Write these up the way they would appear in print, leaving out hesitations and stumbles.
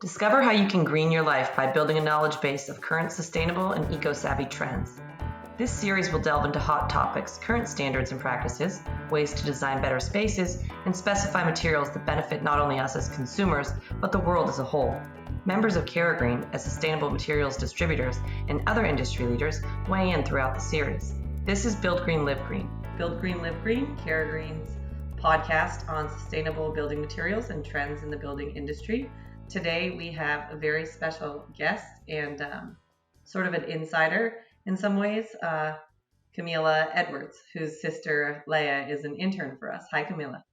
Discover how you can green your life by building a knowledge base of current sustainable and eco-savvy trends. This series will delve into hot topics, current standards and practices, ways to design better spaces, and specify materials that benefit not only us as consumers, but the world as a whole. Members of Green, as sustainable materials distributors, and other industry leaders weigh in throughout the series. This is Build Green, Live Green. Build Green, Live Green, Green's podcast on sustainable building materials and trends in the building industry. Today we have a very special guest and sort of an insider in some ways, Kamila Edwards, whose sister Leah is an intern for us. Hi, Kamila.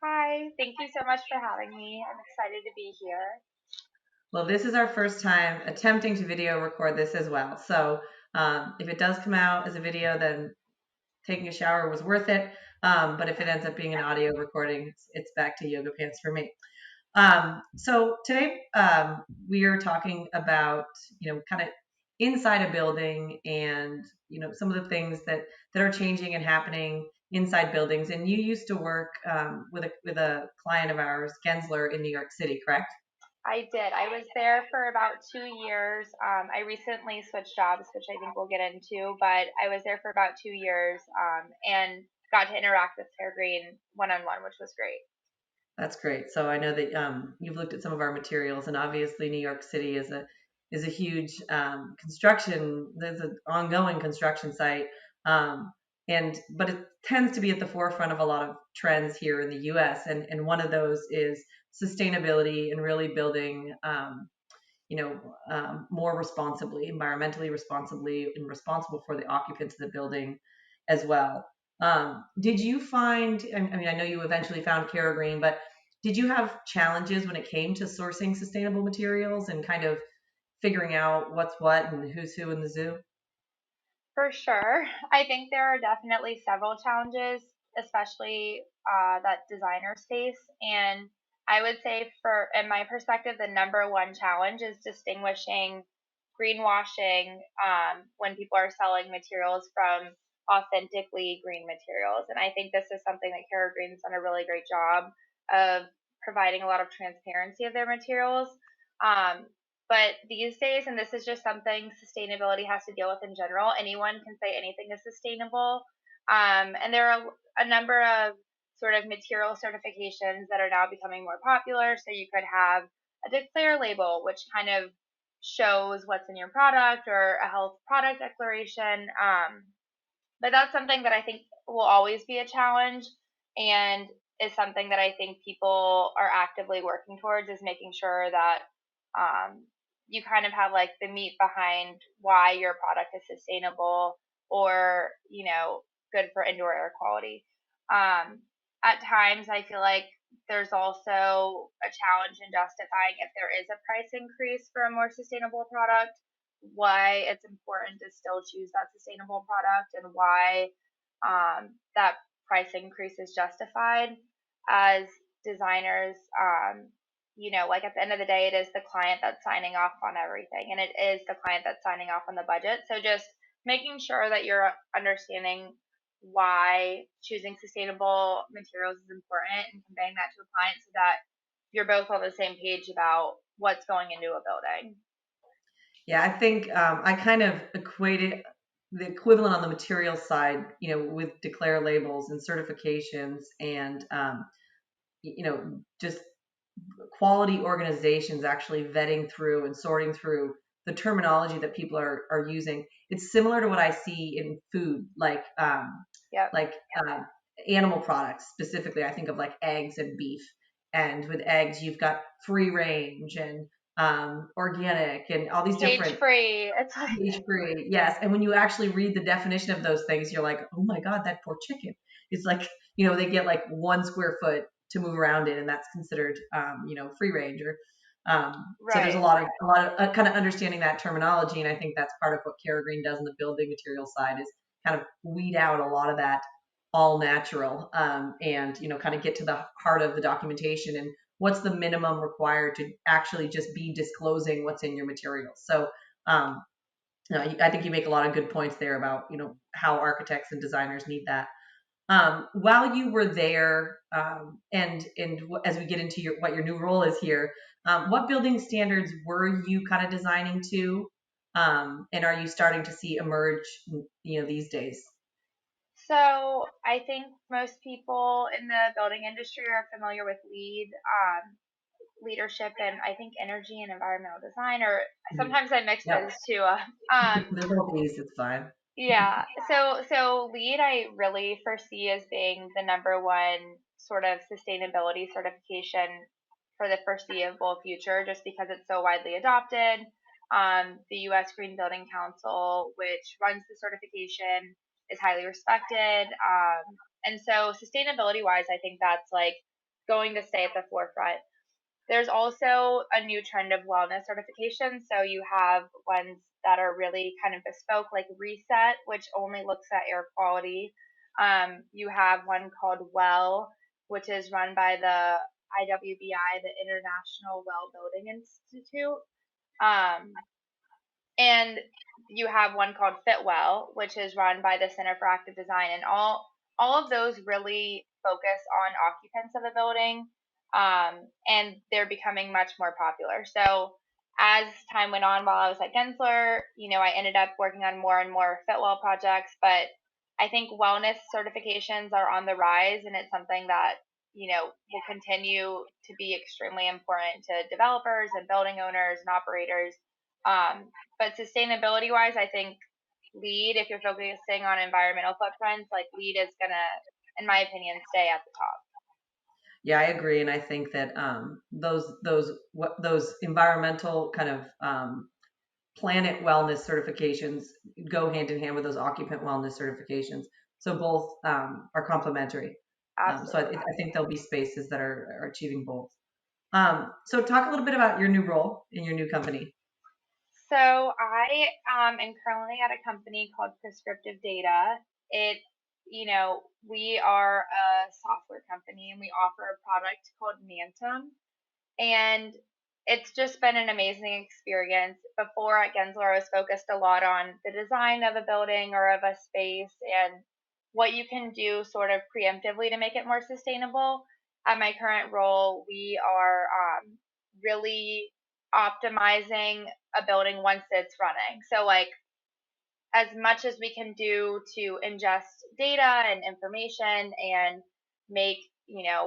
Hi, thank you so much for having me. I'm excited to be here. Well, this is our first time attempting to video record this as well. So if it does come out as a video, then taking a shower was worth it. But if it ends up being an audio recording, it's back to yoga pants for me. So today we are talking about, kind of inside a building and, some of the things that are changing and happening inside buildings. And you used to work with a client of ours, Gensler, in New York City, correct? I did. I was there for about 2 years. I recently switched jobs, which I think we'll get into, but I was there for about 2 years and got to interact with Green one-on-one, which was great. That's great. So I know that you've looked at some of our materials, and obviously New York City is a huge construction. There's an ongoing construction site, but it tends to be at the forefront of a lot of trends here in the U.S. And one of those is sustainability and really building, more responsibly, environmentally responsibly, and responsible for the occupants of the building as well. Did you find? I mean, I know you eventually found Green, but did you have challenges when it came to sourcing sustainable materials and kind of figuring out what's what and who's who in the zoo? For sure. I think there are definitely several challenges, especially that designer space. And I would say, in my perspective, the number one challenge is distinguishing greenwashing when people are selling materials from authentically green materials. And I think this is something that Green's done a really great job of providing a lot of transparency of their materials. But these days, and this is just something sustainability has to deal with in general, anyone can say anything is sustainable. And there are a number of sort of material certifications that are now becoming more popular. So you could have a declare label, which kind of shows what's in your product, or a health product declaration. But that's something that I think will always be a challenge, and is something that I think people are actively working towards, is making sure that you kind of have like the meat behind why your product is sustainable, or good for indoor air quality. At times I feel like there's also a challenge in justifying, if there is a price increase for a more sustainable product, why it's important to still choose that sustainable product, and why that price increase is justified. As designers, like at the end of the day, it is the client that's signing off on everything, and it is the client that's signing off on the budget. So just making sure that you're understanding why choosing sustainable materials is important, and conveying that to a client so that you're both on the same page about what's going into a building. Yeah, I think I kind of equated the equivalent on the material side, with declare labels and certifications and, just quality organizations actually vetting through and sorting through the terminology that people are using. It's similar to what I see in food, like Yep. Animal products specifically. I think of like eggs and beef, and with eggs you've got free range and organic and all these different Cage-free. It's like cage-free. Yes, and when you actually read the definition of those things, you're like, oh my god, that poor chicken. It's like, they get like 1 square foot to move around in, and that's considered, free range. Or so there's a lot of kind of understanding that terminology, and I think that's part of what Green does on the building material side, is kind of weed out a lot of that all natural, and kind of get to the heart of the documentation and what's the minimum required to actually just be disclosing what's in your materials. So I think you make a lot of good points there about how architects and designers need that. While you were there, and as we get into what your new role is here, What building standards were you kind of designing to, and are you starting to see emerge, these days? So I think most people in the building industry are familiar with leadership, and I think energy and environmental design, or Mhm. sometimes I mix Yep. those two up. They're both E's, it's fine. Yeah. So lead I really foresee as being the number one sort of sustainability certification for the foreseeable future, just because it's so widely adopted. The U.S. Green Building Council, which runs the certification, is highly respected. And so sustainability wise, I think that's like going to stay at the forefront. There's also a new trend of wellness certification. So you have ones that are really kind of bespoke, like Reset, which only looks at air quality. You have one called Well, which is run by the IWBI, the International Well Building Institute. Um, and you have one called Fitwell, which is run by the Center for Active Design, and all of those really focus on occupants of a building, and they're becoming much more popular. So as time went on, while I was at Gensler, I ended up working on more and more Fitwell projects, but I think wellness certifications are on the rise, and it's something that will continue to be extremely important to developers and building owners and operators. Um, but sustainability wise, I think lead, if you're focusing on environmental footprints, like lead is gonna, in my opinion, stay at the top. Yeah, I agree, and I think that those environmental kind of planet wellness certifications go hand in hand with those occupant wellness certifications. So both are complementary. Absolutely. I think there'll be spaces that are achieving both. So talk a little bit about your new role in your new company. So I am currently at a company called Prescriptive Data. It, we are a software company and we offer a product called Mantum. And it's just been an amazing experience. Before at Gensler, I was focused a lot on the design of a building or of a space and what you can do sort of preemptively to make it more sustainable. At my current role, we are really optimizing a building once it's running. So, like, as much as we can do to ingest data and information and make,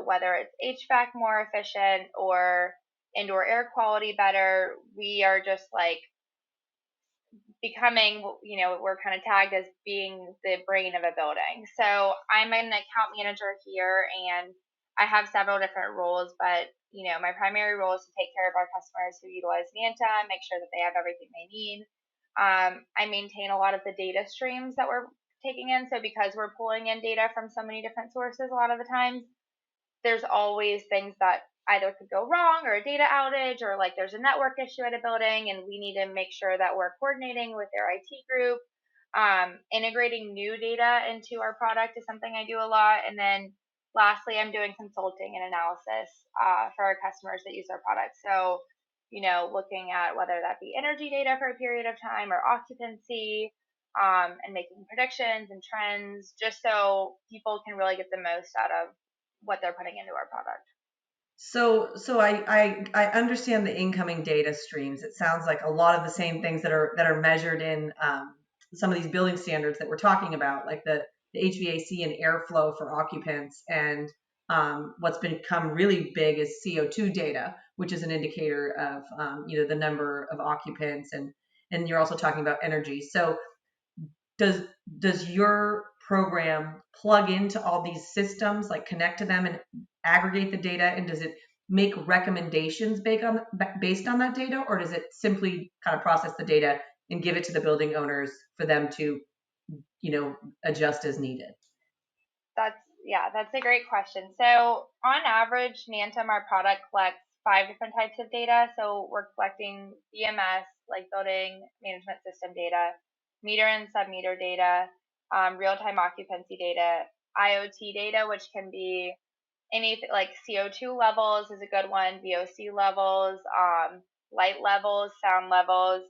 whether it's HVAC more efficient or indoor air quality better, we are just like becoming, we're kind of tagged as being the brain of a building. So I'm an account manager here and I have several different roles, but my primary role is to take care of our customers who utilize Manta, make sure that they have everything they need. I maintain a lot of the data streams that we're taking in. So because we're pulling in data from so many different sources, a lot of the times there's always things that either could go wrong or a data outage or like there's a network issue at a building and we need to make sure that we're coordinating with their IT group. Integrating new data into our product is something I do a lot. And then lastly, I'm doing consulting and analysis for our customers that use our product. So, looking at whether that be energy data for a period of time or occupancy, and making predictions and trends just so people can really get the most out of what they're putting into our product. So I understand the incoming data streams. It sounds like a lot of the same things that are measured in some of these building standards that we're talking about, like the HVAC and airflow for occupants, and what's become really big is CO2 data, which is an indicator of the number of occupants, and you're also talking about energy. So does does your program plug into all these systems, like connect to them and aggregate the data, and does it make recommendations based on that data, or does it simply kind of process the data and give it to the building owners for them to adjust as needed? That's a great question. So on average, Mantum, our product, collects five different types of data. So we're collecting BMS, like building management system data, meter and submeter data, real-time occupancy data, IoT data, which can be anything like CO2 levels is a good one, VOC levels, light levels, sound levels,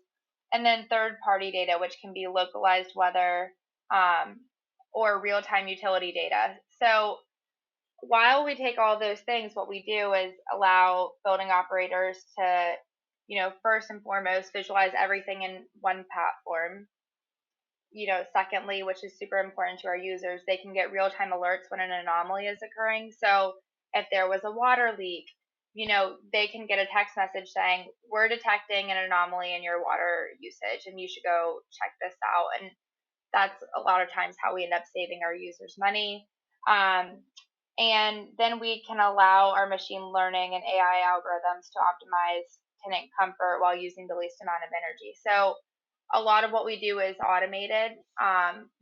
and then third-party data, which can be localized weather, um, or real-time utility data. So while we take all those things, what we do is allow building operators to, first and foremost, visualize everything in one platform. Secondly, which is super important to our users, they can get real-time alerts when an anomaly is occurring. So if there was a water leak, they can get a text message saying, we're detecting an anomaly in your water usage and you should go check this out. And that's a lot of times how we end up saving our users money. And then we can allow our machine learning and AI algorithms to optimize tenant comfort while using the least amount of energy. So a lot of what we do is automated.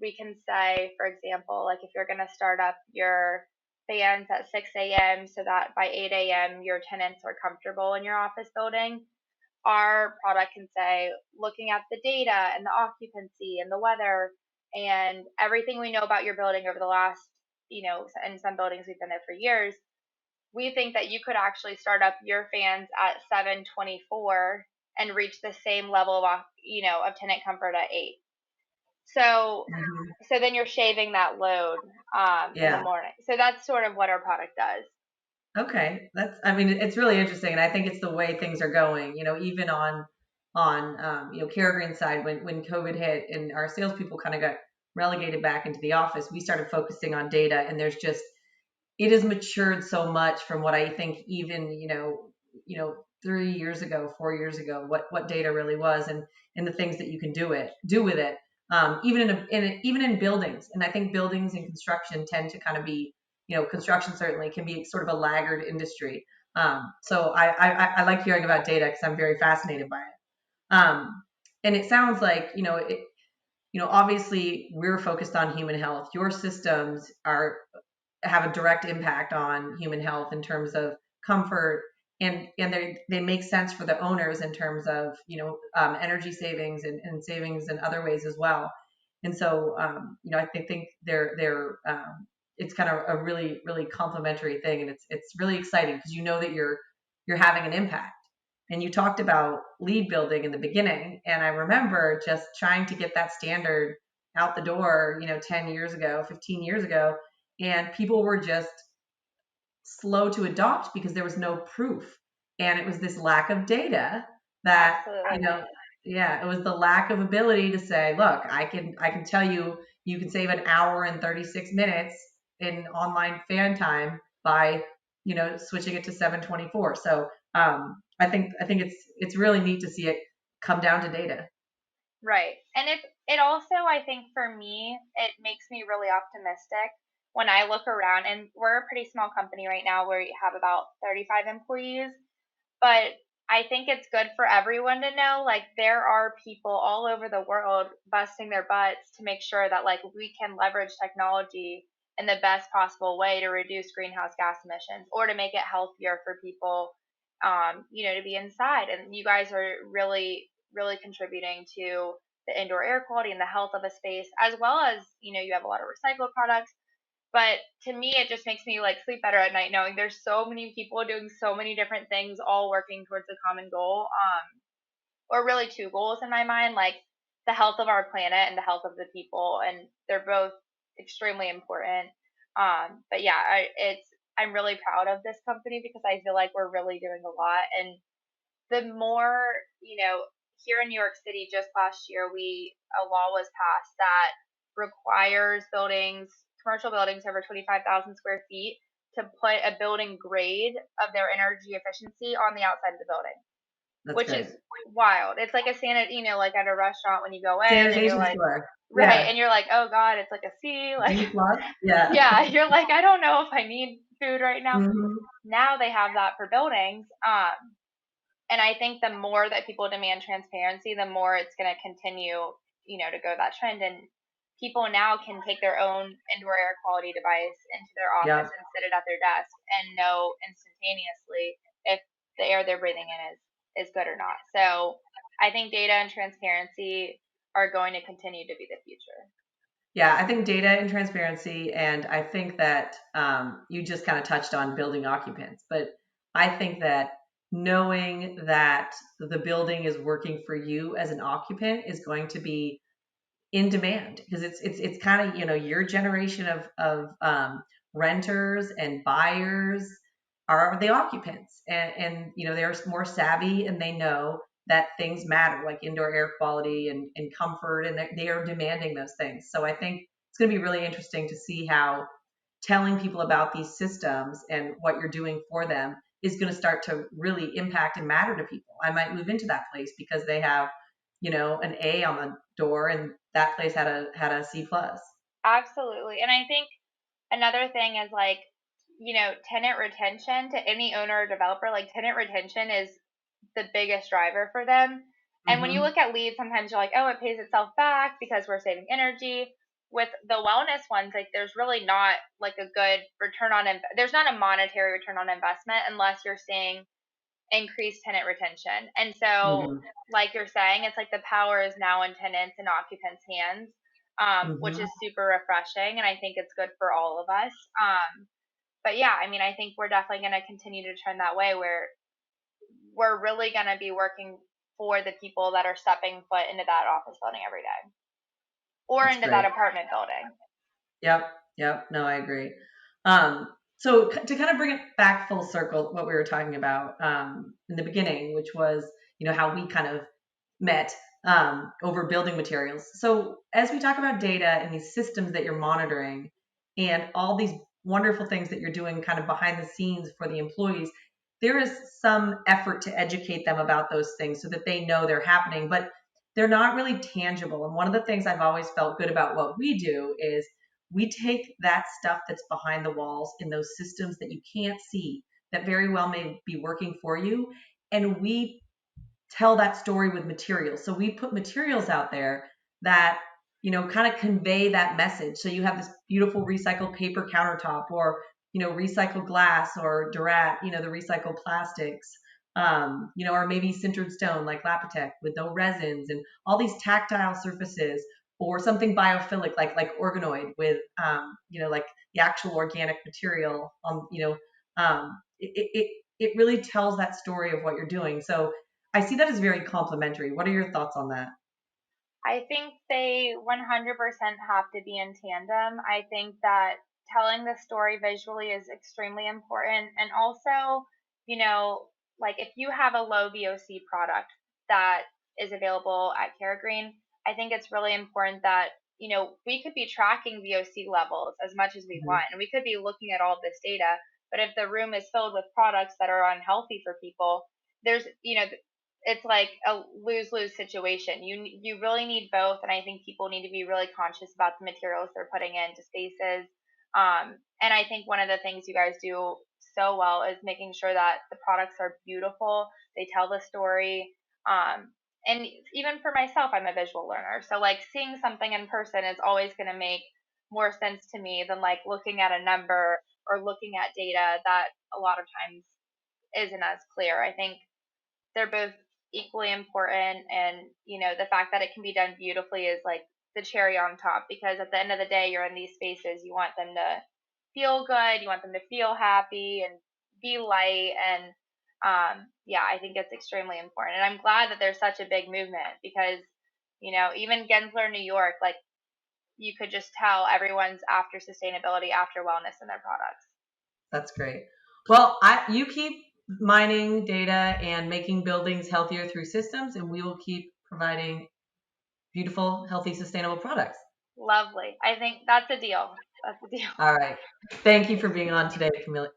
We can say, for example, like if you're going to start up your fans at 6 a.m. so that by 8 a.m. your tenants are comfortable in your office building, our product can say, looking at the data and the occupancy and the weather and everything we know about your building over the last, in some buildings we've been there for years, we think that you could actually start up your fans at 7:24 and reach the same level of, of tenant comfort at 8. So, so then you're shaving that load in the morning. So that's sort of what our product does. Okay, it's really interesting, and I think it's the way things are going. Even on Kara Green's side, when COVID hit and our salespeople kind of got relegated back into the office, we started focusing on data, and it has matured so much from what I think even 3 years ago, 4 years ago, what data really was, and the things that you can do with it, even in buildings. And I think buildings and construction tend to kind of be, construction certainly can be sort of a laggard industry. So I like hearing about data because I'm very fascinated by it. And it sounds like, obviously we're focused on human health. Your systems have a direct impact on human health in terms of comfort, and they make sense for the owners in terms of, energy savings and savings in other ways as well. And so, I think they're it's kind of a really, really complementary thing. And it's really exciting because that you're having an impact. And you talked about lead building in the beginning. And I remember just trying to get that standard out the door, 10 years ago, 15 years ago. And people were just slow to adopt because there was no proof. And it was this lack of data that, Absolutely. it was the lack of ability to say, look, I can tell you, you can save an hour and 36 minutes in online fan time by, switching it to 7:24. So I think it's really neat to see it come down to data. Right. And it also, I think for me, it makes me really optimistic when I look around, and we're a pretty small company right now where we have about 35 employees, but I think it's good for everyone to know, like, there are people all over the world busting their butts to make sure that, like, we can leverage technology in the best possible way to reduce greenhouse gas emissions or to make it healthier for people, to be inside. And you guys are really, really contributing to the indoor air quality and the health of a space, as well as, you have a lot of recycled products. But to me, it just makes me like sleep better at night knowing there's so many people doing so many different things, all working towards a common goal, or really two goals in my mind, like the health of our planet and the health of the people, and they're both extremely important. But yeah, I'm really proud of this company because I feel like we're really doing a lot, and the more, here in New York City, just last year, a law was passed that requires commercial buildings over 25,000 square feet to put a building grade of their energy efficiency on the outside of the building, That's which great. is wild. It's like like at a restaurant when you go in and you're Sanitation like, score. right, Yeah. and you're like, oh God, it's like a C, like, D plus. Yeah. yeah, you're like, I don't know if I need food right now. Hmm. Now they have that for buildings. And I think the more that people demand transparency, the more it's going to continue, to go that trend. And people now can take their own indoor air quality device into their Yeah. office and sit it at their desk and know instantaneously if the air they're breathing in is good or not. So I think data and transparency are going to continue to be the future. Yeah, I think data and transparency, and I think that you just kind of touched on building occupants, but I think that knowing that the building is working for you as an occupant is going to be in demand because it's kind of your generation of renters and buyers are the occupants, and they're more savvy and they know that things matter, like indoor air quality and comfort, and they are demanding those things. So I think it's going to be really interesting to see how telling people about these systems and what you're doing for them is going to start to really impact and matter to people. I might move into that place because they have, an A on the door, and that place had a C plus. Absolutely. And I think another thing is like, tenant retention to any owner or developer, like tenant retention is the biggest driver for them. And when you Mm-hmm. look at leads, sometimes you're like, oh, it pays itself back because we're saving energy. With the wellness ones, like there's really not like a good there's not a monetary return on investment unless you're seeing increased tenant retention. And so, Mm-hmm. like you're saying, it's like the power is now in tenants and occupants' hands, which Mm-hmm. is super refreshing. And I think it's good for all of us. But yeah, I mean, I think we're definitely going to continue to trend that way where we're really going to be working for the people that are stepping foot into that office building every day or That's into that great. apartment building. Yep. Yep. No, I agree. So to kind of bring it back full circle, what we were talking about in the beginning, which was, how we kind of met over building materials. So as we talk about data and these systems that you're monitoring and all these wonderful things that you're doing kind of behind the scenes for the employees, there is some effort to educate them about those things so that they know they're happening, but they're not really tangible. And one of the things I've always felt good about what we do is we take that stuff that's behind the walls in those systems that you can't see, that very well may be working for you, and we tell that story with materials. So we put materials out there that, kind of convey that message. So you have this beautiful recycled paper countertop, or, recycled glass, or Durat, the recycled plastics, or maybe sintered stone like Lapitech with no resins, and all these tactile surfaces, or something biophilic like organoid with, like the actual organic material on, it really tells that story of what you're doing. So I see that as very complimentary. What are your thoughts on that? I think they 100% have to be in tandem. I think that telling the story visually is extremely important. And also, you know, like if you have a low VOC product that is available at Care Green, I think it's really important that, we could be tracking VOC levels as much as we Mhm. want, and we could be looking at all this data. But if the room is filled with products that are unhealthy for people, there's, it's like a lose-lose situation. You really need both, and I think people need to be really conscious about the materials they're putting into spaces. And I think one of the things you guys do so well is making sure that the products are beautiful. They tell the story. And even for myself, I'm a visual learner, so like seeing something in person is always going to make more sense to me than like looking at a number or looking at data that a lot of times isn't as clear. I think they're both equally important, and the fact that it can be done beautifully is like the cherry on top, because at the end of the day you're in these spaces, you want them to feel good, you want them to feel happy and be light. And yeah, I think it's extremely important, and I'm glad that there's such a big movement, because even Gensler, New York, like you could just tell everyone's after sustainability, after wellness in their products. That's great. Well, you keep mining data and making buildings healthier through systems, and we will keep providing beautiful, healthy, sustainable products. Lovely. I think that's a deal. That's a deal. All right. Thank you for being on today, Camila.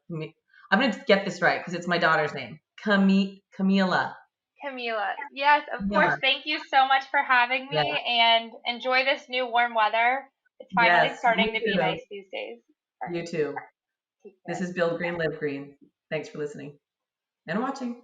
I'm going to get this right because it's my daughter's name. Kamila. Camila, yes, of course. Camila. Thank you so much for having Yeah. me, and enjoy this new warm weather. It's finally Yes. You starting to be too. nice these days. All right, You too. take This care. is Build Green, Live Green. Thanks for listening and watching.